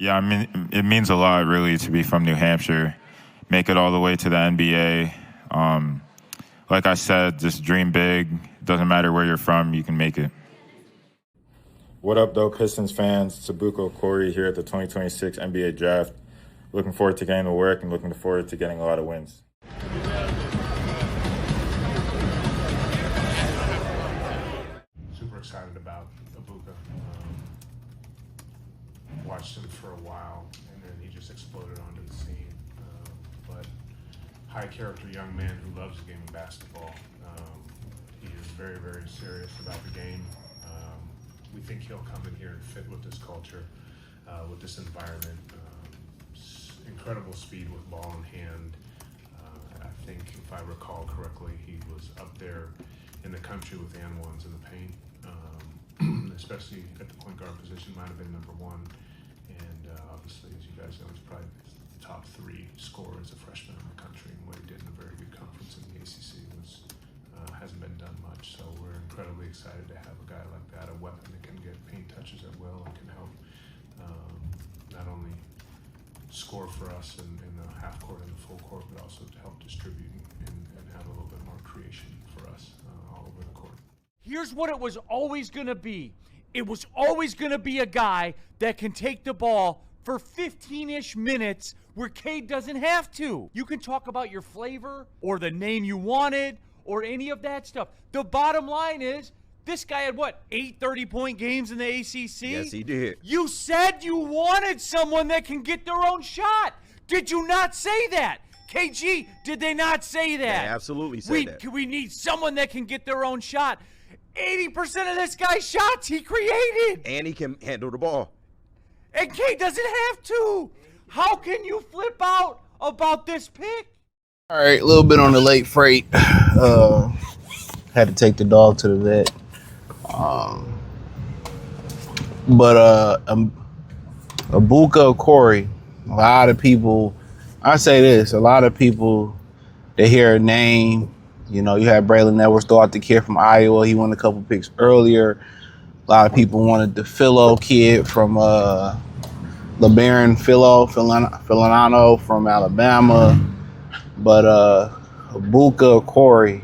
Yeah, I mean, it means a lot, really, to be from New Hampshire, make it all the way to the NBA. Like I said, just dream big. Doesn't matter where you're from, you can make it. What up, though, Pistons fans? It's Ebuka Okorie here at the 2026 NBA Draft. Looking forward to getting to work and looking forward to getting a lot of wins. Super excited about Ebuka. Watched him for a while, and then he just exploded onto the scene. But high character young man who loves the game of basketball. He is very, very serious about the game. We think he'll come in here and fit with this culture, with this environment. Incredible speed with ball in hand. I think, if I recall correctly, he was up there in the country with and-ones in the paint, especially at the point guard position, might have been number one. And obviously, as you guys know, he's probably the top 3 scorer as a freshman in the country, and what he did in a very good conference in the ACC hasn't been done much. So we're incredibly excited to have a guy like that, a weapon that can get paint touches at will and can help not only score for us in the half court and the full court, but also to help distribute and have a little bit more creation for us all over the court. Here's what it was always going to be. It was always going to be a guy that can take the ball for 15-ish minutes where Cade doesn't have to. You can talk about your flavor or the name you wanted or any of that stuff. The bottom line is, this guy had, 8 30-point games in the ACC? Yes, he did. You said you wanted someone that can get their own shot. Did you not say that? KG, did they not say that? They absolutely said that. We need someone that can get their own shot. 80% of this guy's shots he created. And he can handle the ball. And Cade doesn't have to. How can you flip out about this pick? All right, a little bit on the late freight. Had to take the dog to the vet. Ebuka Okorie, a lot of people, I say this, a lot of people, they hear a name, you had Braylon Edwards throw out the kid from Iowa. He won a couple picks earlier. A lot of people wanted the Philo kid from LeBaron Filano from Alabama. But Ebuka Okorie,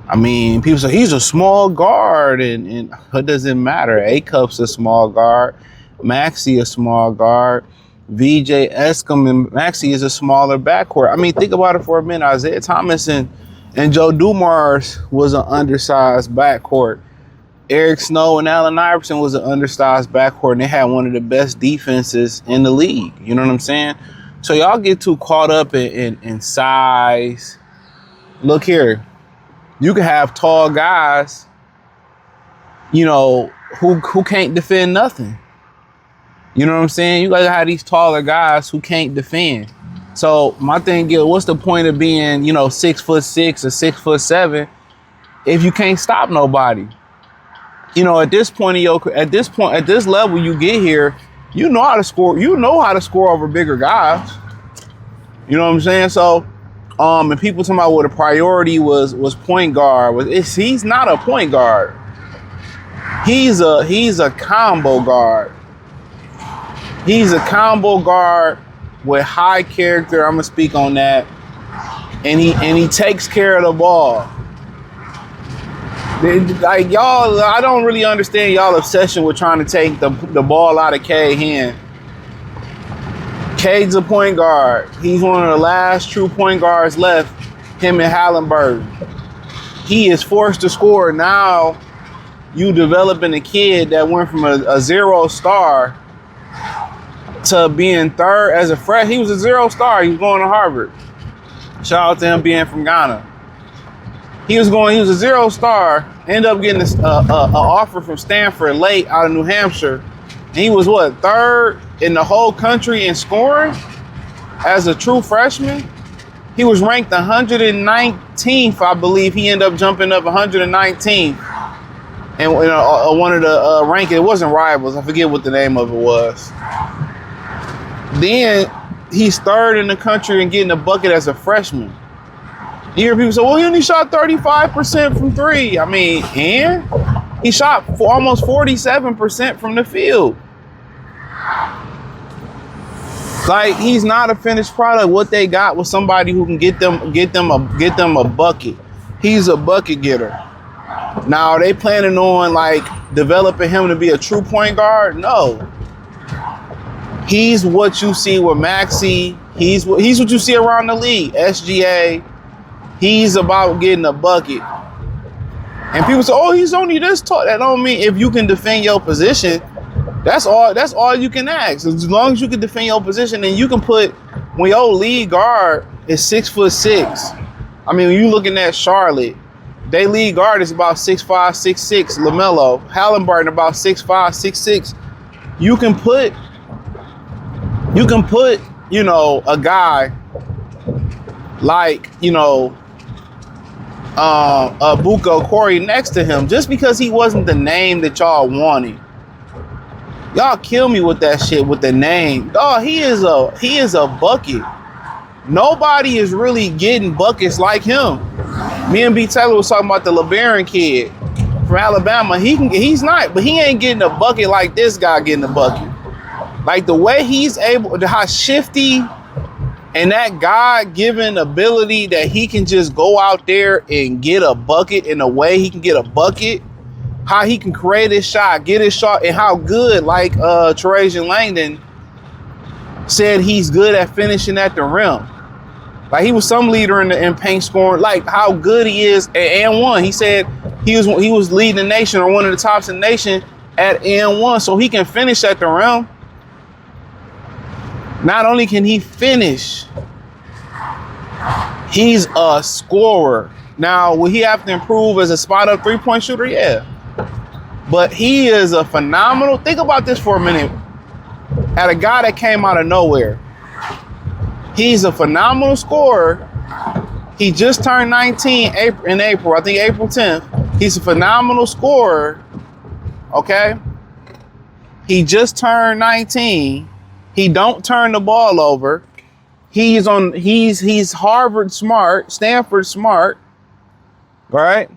I mean, people say he's a small guard, and it doesn't matter. A-Cup's a small guard. Maxey a small guard. VJ Escom and Maxey is a smaller backcourt. I mean, think about it for a minute. Isaiah Thomas and Joe Dumars was an undersized backcourt. Eric Snow and Allen Iverson was an undersized backcourt, and they had one of the best defenses in the league. You know what I'm saying? So y'all get too caught up in size. Look here. You can have tall guys, who can't defend nothing. You know what I'm saying? You gotta have these taller guys who can't defend. So my thing is, what's the point of being, 6'6" or 6'7" if you can't stop nobody? At this level you get here, you know how to score. You know how to score over bigger guys. You know what I'm saying? So, and people talking about what a priority was point guard. He's not a point guard. He's a combo guard. He's a combo guard with high character. I'm gonna speak on that. And he takes care of the ball. Like y'all, I don't really understand y'all obsession with trying to take the ball out of Cade's hand. Cade's a point guard. He's one of the last true point guards left, him and Hallenberg. He is forced to score. Now you developing a kid that went from a 0 star to being third as a freshman. He was a 0 star. He was going to Harvard. Shout out to him being from Ghana. He was a 0 star, ended up getting an offer from Stanford late out of New Hampshire. And he was third in the whole country in scoring as a true freshman. He was ranked 119th, I believe. He ended up jumping up 119th. And one of the rankings, it wasn't Rivals, I forget what the name of it was. Then he's third in the country and getting a bucket as a freshman. You hear people say, well, he only shot 35% from 3. I mean, and he shot almost 47% from the field. Like, he's not a finished product. What they got was somebody who can get them a bucket. He's a bucket getter. Now, are they planning on like developing him to be a true point guard? No. He's what you see with Maxey. He's what you see around the league. SGA. He's about getting a bucket. And people say, "Oh, he's only this tall." That don't mean if you can defend your position. That's all you can ask. As long as you can defend your position, and you can put when your lead guard is 6'6". I mean, when you looking at Charlotte, they lead guard is about 6'5", 6'6". LaMelo, Halliburton about 6'5", 6'6". You can put, you know, a guy like, you know, Ebuka Okorie next to him just because he wasn't the name that y'all wanted. Y'all kill me with that shit with the name. Dog, he is a bucket. Nobody is really getting buckets like him. Me and B. Taylor was talking about the LeBaron kid from Alabama. He's not, but he ain't getting a bucket like this guy getting a bucket. Like the way he's able, how shifty and that God-given ability that he can just go out there and get a bucket in a way he can get a bucket. How he can create his shot, get his shot, and how good, like Trajan Langdon said, he's good at finishing at the rim. Like he was some leader in paint scoring. Like how good he is at and one. He said he was leading the nation or one of the tops in the nation at and one, so he can finish at the rim. Not only can he finish, he's a scorer. Now, will he have to improve as a spot-up three-point shooter? Yeah. But he is a phenomenal. Think about this for a minute. At a guy that came out of nowhere. He's a phenomenal scorer. He just turned 19 in April. I think April 10th. He's a phenomenal scorer. Okay? He just turned 19. He don't turn the ball over. He's Harvard smart, Stanford smart. Right?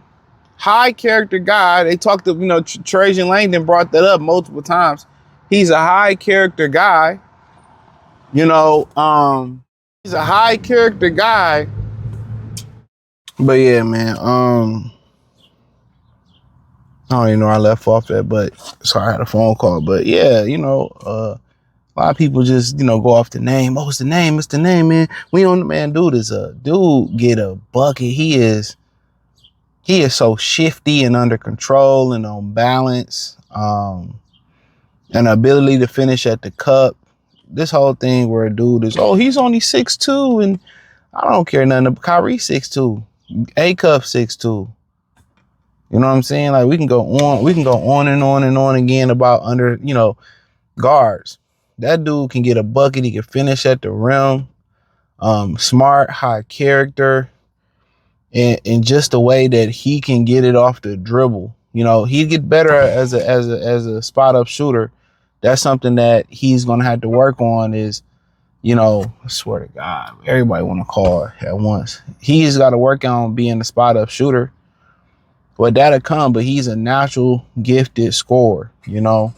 High character guy. They talked to, you know, Trajan Langdon brought that up multiple times. He's a high character guy. You know, he's a high character guy. But yeah, man, I don't even know I left off that, but sorry, I had a phone call. But yeah, you know, a lot of people just, you know, go off the name. Oh, it's the name, man. We don't, man, dude get a bucket. He is so shifty and under control and on balance. An ability to finish at the cup. This whole thing where a dude is, oh, he's only 6'2", and I don't care nothing. Kyrie 6'2", A-Cup 6'2". You know what I'm saying? Like we can go on and on again about under, you know, guards. That dude can get a bucket. He can finish at the rim. Smart, high character. And just the way that he can get it off the dribble. You know, he'd get better as a spot up shooter. That's something that he's gonna have to work on is, you know, I swear to God, everybody wanna call at once. He's gotta work on being a spot up shooter. But that'll come, but he's a natural gifted scorer, you know.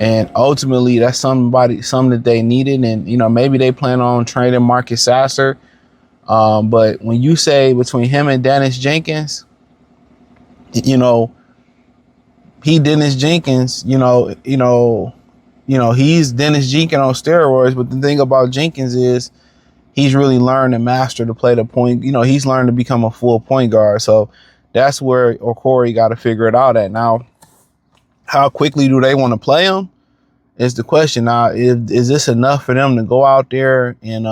And ultimately that's something that they needed. And, you know, maybe they plan on trading Marcus Sasser. But when you say between him and Dennis Jenkins, you know, Dennis Jenkins, you know, he's Dennis Jenkins on steroids. But the thing about Jenkins is he's really learned and mastered to play the point. You know, he's learned to become a full point guard. So that's where Okorie got to figure it out at. Now, how quickly do they want to play him is the question. Now, is this enough for them to go out there and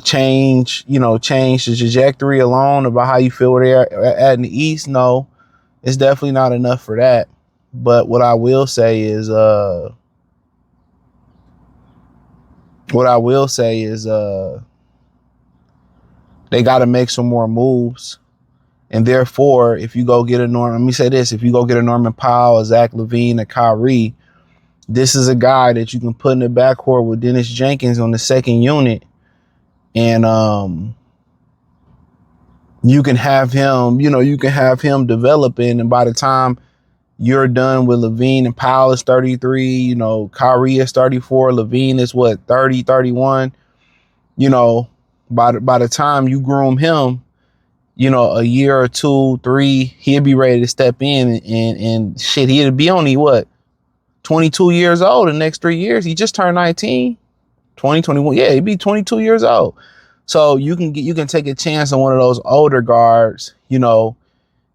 change the trajectory alone about how you feel where they're at in the East? No, it's definitely not enough for that. But what I will say is they got to make some more moves. And therefore, if you go get a Norman Powell, a Zach LaVine, a Kyrie, this is a guy that you can put in the backcourt with Dennis Jenkins on the second unit. And you can have him developing, and by the time you're done with Levine, and Powell is 33. You know, Kyrie is 34. Levine is what, 30, 31. You know, by the time you groom him, you know, a year or 2, 3, he'll be ready to step in and shit. He'll be only what, 22 years old the next 3 years. He just turned 19, 20, 21. Yeah, he'd be 22 years old. So you can take a chance on one of those older guards, you know,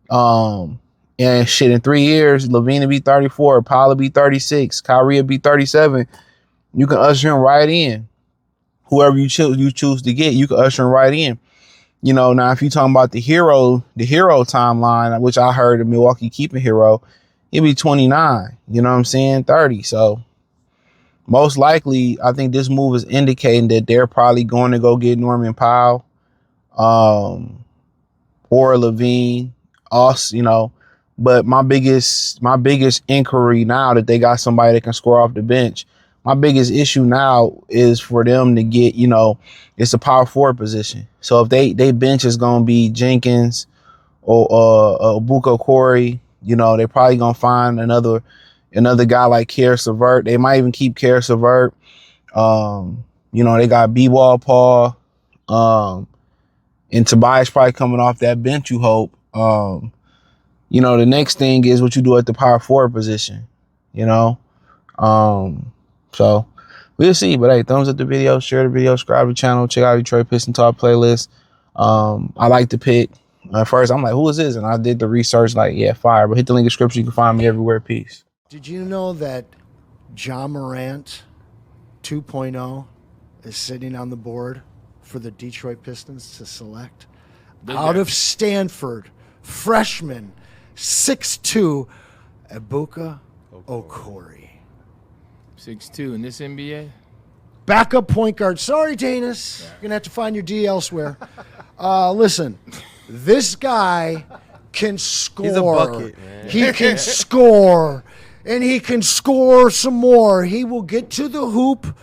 and shit, in 3 years, Levine will be 34, Powell will be 36, Kyrie will be 37. You can usher him right in. Whoever you choose to get, you can usher him right in. You know, now if you're talking about the hero timeline, which I heard the Milwaukee keeping hero, he'll be 29. You know what I'm saying? 30. So most likely, I think this move is indicating that they're probably going to go get Norman Powell, or Levine, us, you know. But my biggest inquiry now that they got somebody that can score off the bench, my biggest issue now is for them to get, you know, it's a power forward position. So if they bench is gonna be Jenkins or Ebuka, Okorie, you know, they're probably gonna find another guy like Karis LeVert. They might even keep Karis LeVert. You know, they got B-Ball Paul, and Tobias probably coming off that bench, you hope. You know, the next thing is what you do at the power forward position, you know? So we'll see. But hey, thumbs up the video, share the video, subscribe to the channel, check out Detroit Pistons Talk playlist. I like to pick. At first, I'm like, who is this? And I did the research, like, yeah, fire. But hit the link in the description. You can find me everywhere. Peace. Did you know that Ja Morant 2.0 is sitting on the board for the Detroit Pistons to select? Out of Stanford, freshman, 6'2", Ebuka Okorie. 6'2" in this NBA? Backup point guard. Sorry, Danis. You're going to have to find your D elsewhere. Listen, this guy can score. He's a bucket, man. He can score, and he can score some more. He will get to the hoop.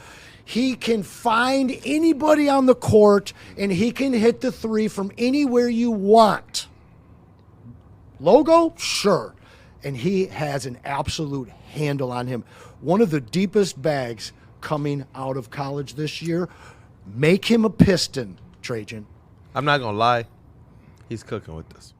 He can find anybody on the court, and he can hit the three from anywhere you want. Logo? Sure. And he has an absolute handle on him. One of the deepest bags coming out of college this year. Make him a Piston, Trajan. I'm not going to lie. He's cooking with this.